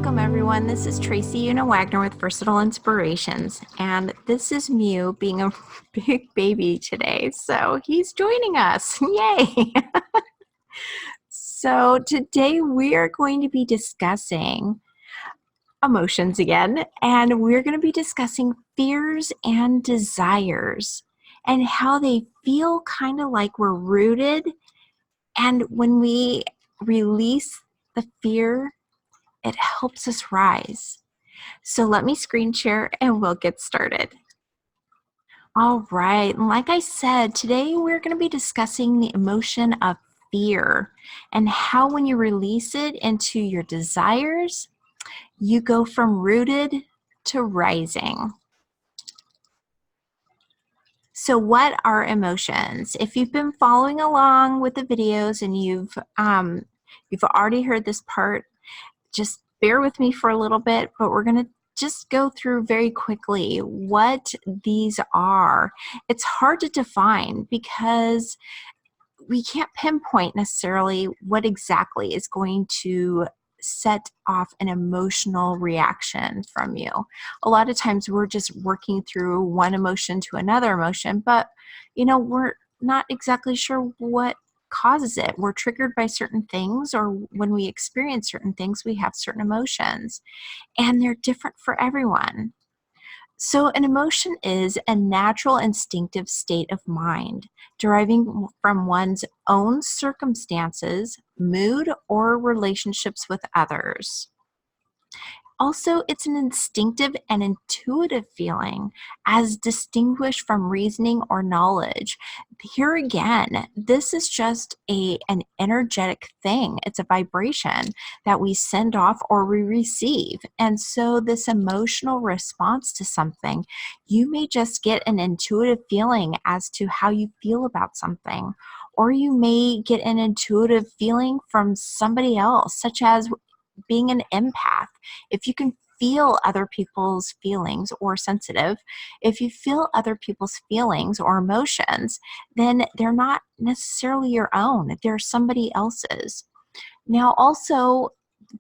Welcome everyone, this is Tracy Una Wagner with Versatile Inspirations, and this is Mew being a big baby today, so he's joining us, yay! So today we are going to be discussing emotions again, and we're going to be discussing fears and desires and how they feel kind of like we're rooted, and when we release the fear, it helps us rise. So let me screen share and we'll get started. All right, and like I said, today we're going to be discussing the emotion of fear and how when you release it into your desires, you go from rooted to rising. So what are emotions? If you've been following along with the videos and you've already heard this part, just bear with me for a little bit, but we're going to just go through very quickly what these are. It's hard to define because we can't pinpoint necessarily what exactly is going to set off an emotional reaction from you. A lot of times we're just working through one emotion to another emotion, but we're not exactly sure what causes it. We're triggered by certain things, or when we experience certain things, we have certain emotions, and they're different for everyone. So an emotion is a natural instinctive state of mind deriving from one's own circumstances, mood, or relationships with others. Also, it's an instinctive and intuitive feeling as distinguished from reasoning or knowledge. Here again, this is just an energetic thing. It's a vibration that we send off or we receive. And so this emotional response to something, you may just get an intuitive feeling as to how you feel about something, or you may get an intuitive feeling from somebody else, such as being an empath. If you can feel other people's feelings, or sensitive, if you feel other people's feelings or emotions, then they're not necessarily your own, they're somebody else's. Now also,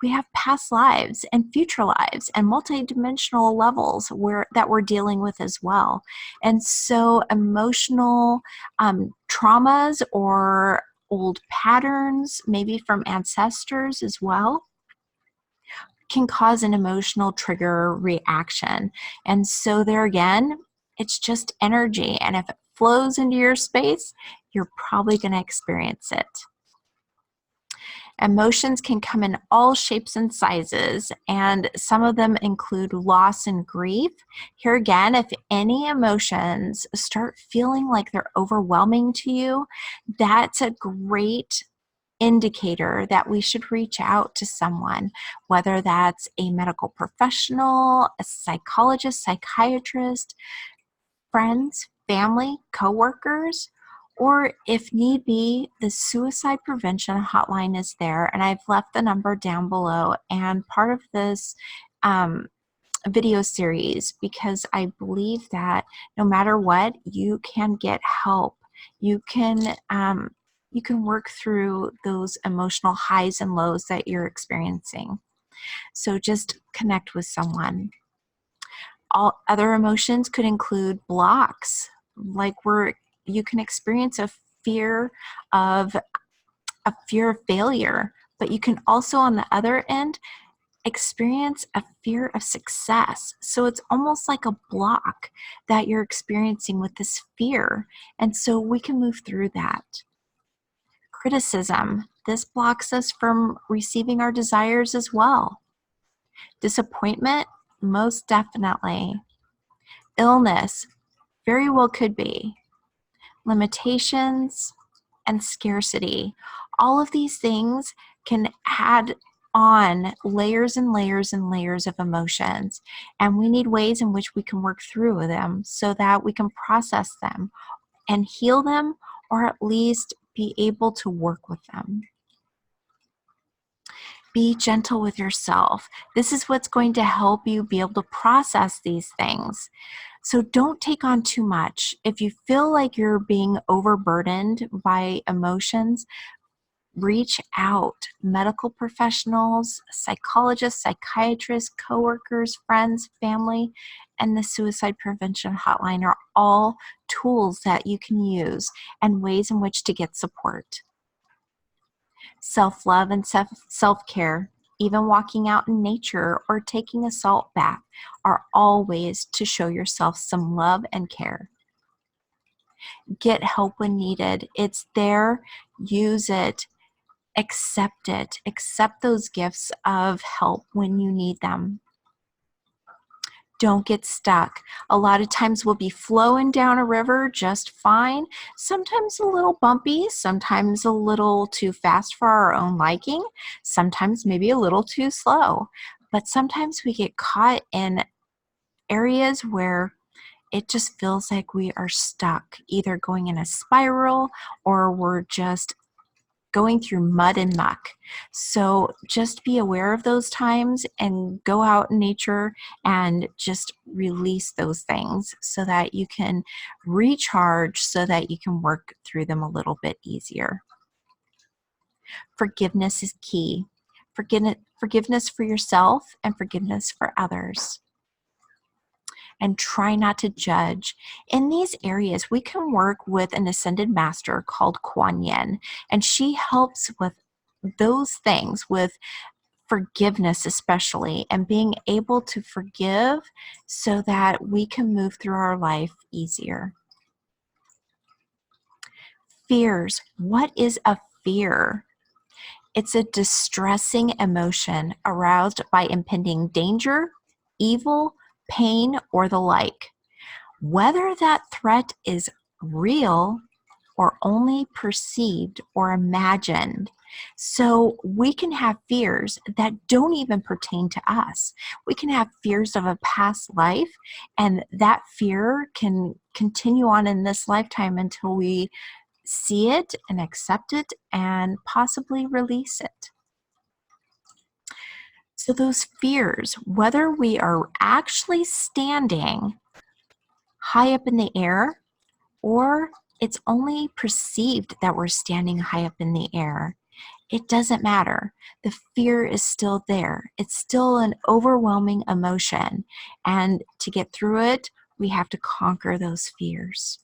we have past lives and future lives and multidimensional levels that we're dealing with as well. And so emotional traumas or old patterns, maybe from ancestors as well, can cause an emotional trigger reaction. And so there again, it's just energy. And if it flows into your space, you're probably going to experience it. Emotions can come in all shapes and sizes, and some of them include loss and grief. Here again, if any emotions start feeling like they're overwhelming to you, that's a great indicator that we should reach out to someone, whether that's a medical professional, a psychologist, psychiatrist, friends, family, coworkers, or if need be, the suicide prevention hotline is there, and I've left the number down below and part of this video series, because I believe that no matter what, you can get help. You can work through those emotional highs and lows that you're experiencing. So just connect with someone. All other emotions could include blocks, like you can experience a fear of failure, but you can also on the other end experience a fear of success. So it's almost like a block that you're experiencing with this fear. And so we can move through that. Criticism. This blocks us from receiving our desires as well. Disappointment, most definitely. Illness, very well could be. Limitations and scarcity. All of these things can add on layers and layers and layers of emotions, and we need ways in which we can work through them so that we can process them and heal them, or at least be able to work with them. Be gentle with yourself. This is what's going to help you be able to process these things. So don't take on too much. If you feel like you're being overburdened by emotions, Reach out. Medical professionals, psychologists, psychiatrists, coworkers, friends, family, and the suicide prevention hotline are all tools that you can use and ways in which to get support. Self-love and self-care, even walking out in nature or taking a salt bath, are all ways to show yourself some love and care. Get help when needed. It's there. Use it. Accept it. Accept those gifts of help when you need them. Don't get stuck. A lot of times we'll be flowing down a river just fine, sometimes a little bumpy, sometimes a little too fast for our own liking, sometimes maybe a little too slow. But sometimes we get caught in areas where it just feels like we are stuck, either going in a spiral or we're just going through mud and muck. So just be aware of those times and go out in nature and just release those things so that you can recharge, so that you can work through them a little bit easier. Forgiveness is key. Forgiveness for yourself and forgiveness for others. And try not to judge. In these areas, we can work with an ascended master called Kuan Yin, and she helps with those things, with forgiveness especially, and being able to forgive so that we can move through our life easier. Fears. What is a fear? It's a distressing emotion aroused by impending danger, evil, pain, or the like. Whether that threat is real or only perceived or imagined. So we can have fears that don't even pertain to us. We can have fears of a past life, and that fear can continue on in this lifetime until we see it and accept it and possibly release it. So those fears, whether we are actually standing high up in the air or it's only perceived that we're standing high up in the air, it doesn't matter. The fear is still there. It's still an overwhelming emotion. And to get through it, we have to conquer those fears.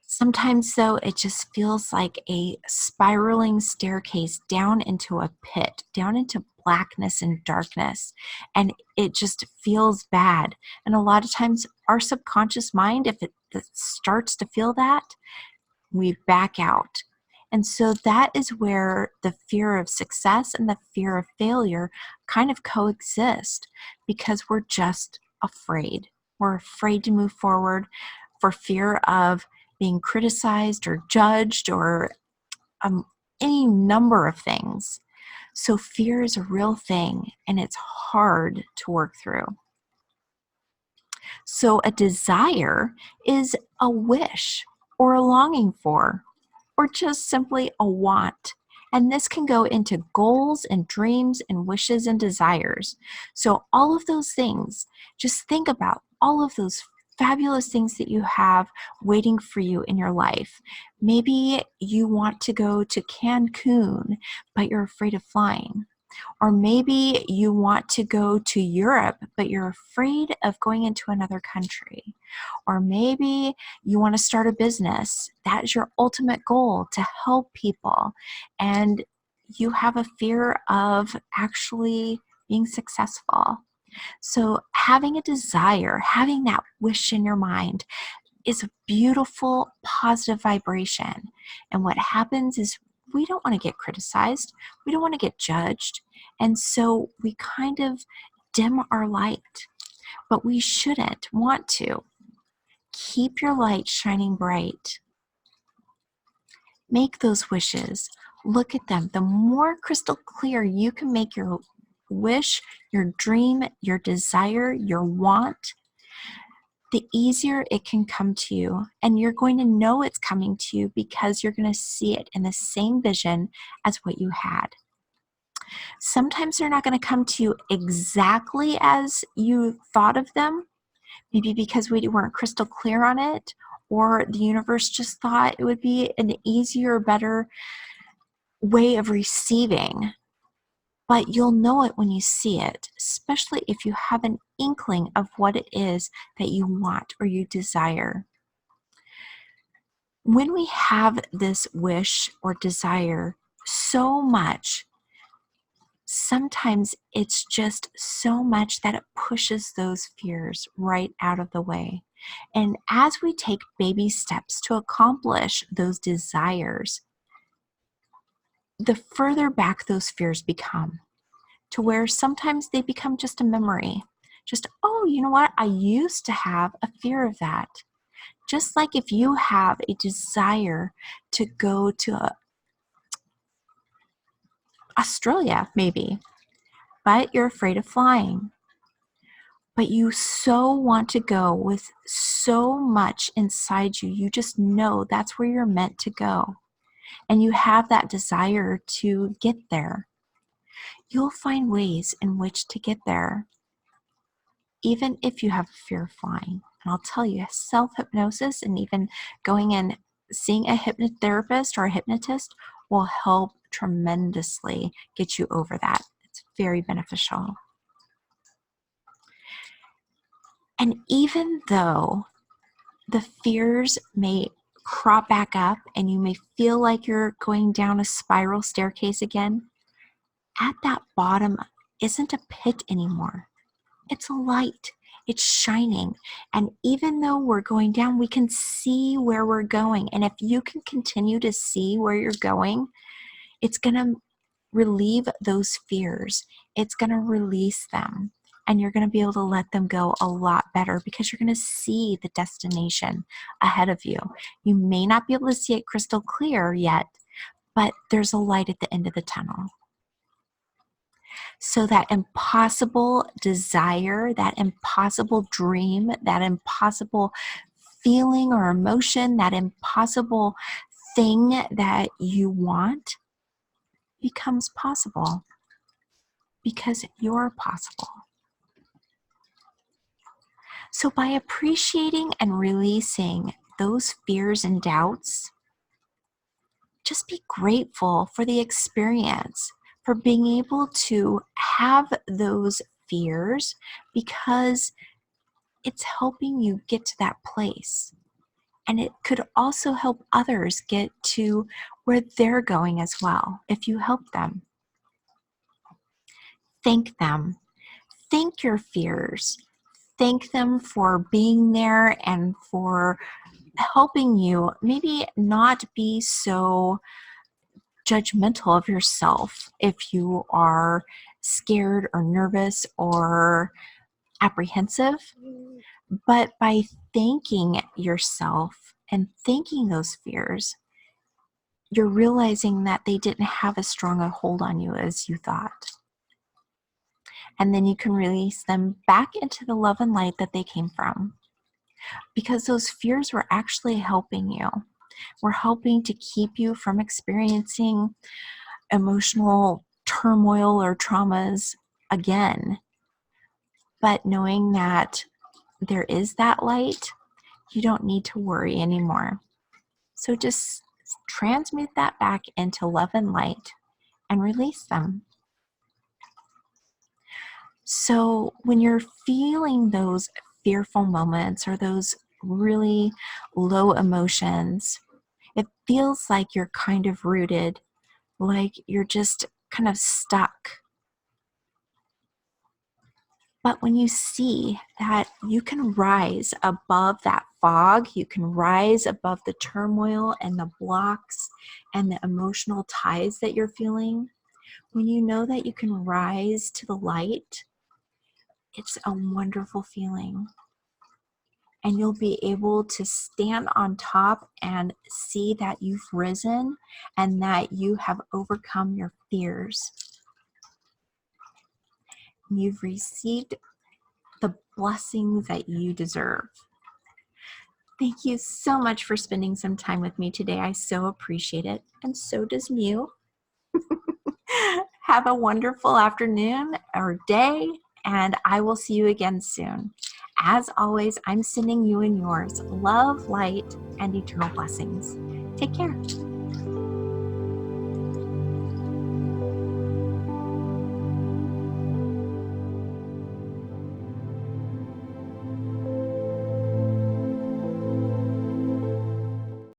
Sometimes, though, it just feels like a spiraling staircase down into a pit, down into blackness and darkness, and it just feels bad. And a lot of times, our subconscious mind, if it starts to feel that, we back out. And so that is where the fear of success and the fear of failure kind of coexist, because we're just afraid. We're afraid to move forward for fear of being criticized or judged or any number of things. So fear is a real thing, and it's hard to work through. So a desire is a wish or a longing for, or just simply a want. And this can go into goals and dreams and wishes and desires. So all of those things, just think about all of those fabulous things that you have waiting for you in your life. Maybe you want to go to Cancun, but you're afraid of flying. Or maybe you want to go to Europe, but you're afraid of going into another country. Or maybe you want to start a business. That is your ultimate goal, to help people. And you have a fear of actually being successful. So having a desire, having that wish in your mind is a beautiful, positive vibration. And what happens is we don't want to get criticized. We don't want to get judged. And so we kind of dim our light, but we shouldn't want to. Keep your light shining bright. Make those wishes. Look at them. The more crystal clear you can make your wish, your dream, your desire, your want, the easier it can come to you. And you're going to know it's coming to you because you're going to see it in the same vision as what you had. Sometimes they're not going to come to you exactly as you thought of them, maybe because we weren't crystal clear on it, or the universe just thought it would be an easier, better way of receiving. But you'll know it when you see it, especially if you have an inkling of what it is that you want or you desire. When we have this wish or desire so much, sometimes it's just so much that it pushes those fears right out of the way. And as we take baby steps to accomplish those desires, the further back those fears become, to where sometimes they become just a memory. Just, oh, you know what? I used to have a fear of that. Just like if you have a desire to go to Australia, maybe, but you're afraid of flying. But you so want to go with so much inside you. You just know that's where you're meant to go. And you have that desire to get there. You'll find ways in which to get there, even if you have a fear of flying. And I'll tell you, self-hypnosis and even going and seeing a hypnotherapist or a hypnotist will help tremendously get you over that. It's very beneficial. And even though the fears may crop back up and you may feel like you're going down a spiral staircase again, at that bottom isn't a pit anymore. It's a light. It's shining. And even though we're going down, we can see where we're going. And if you can continue to see where you're going, it's going to relieve those fears. It's going to release them. And you're going to be able to let them go a lot better because you're going to see the destination ahead of you. You may not be able to see it crystal clear yet, but there's a light at the end of the tunnel. So that impossible desire, that impossible dream, that impossible feeling or emotion, that impossible thing that you want becomes possible because you're possible. So by appreciating and releasing those fears and doubts, just be grateful for the experience, for being able to have those fears, because it's helping you get to that place. And it could also help others get to where they're going as well, if you help them. Thank them. Thank your fears. Thank them for being there and for helping you maybe not be so judgmental of yourself if you are scared or nervous or apprehensive. But by thanking yourself and thanking those fears, you're realizing that they didn't have as strong a hold on you as you thought. And then you can release them back into the love and light that they came from. Because those fears were actually helping you. We're helping to keep you from experiencing emotional turmoil or traumas again. But knowing that there is that light, you don't need to worry anymore. So just transmute that back into love and light and release them. So when you're feeling those fearful moments or those really low emotions, it feels like you're kind of rooted, like you're just kind of stuck. But when you see that you can rise above that fog, you can rise above the turmoil and the blocks and the emotional ties that you're feeling, when you know that you can rise to the light, it's a wonderful feeling. And you'll be able to stand on top and see that you've risen and that you have overcome your fears. You've received the blessings that you deserve. Thank you so much for spending some time with me today. I so appreciate it, and so does Mew. Have a wonderful afternoon or day, and I will see you again soon. As always, I'm sending you and yours love, light, and eternal blessings. Take care.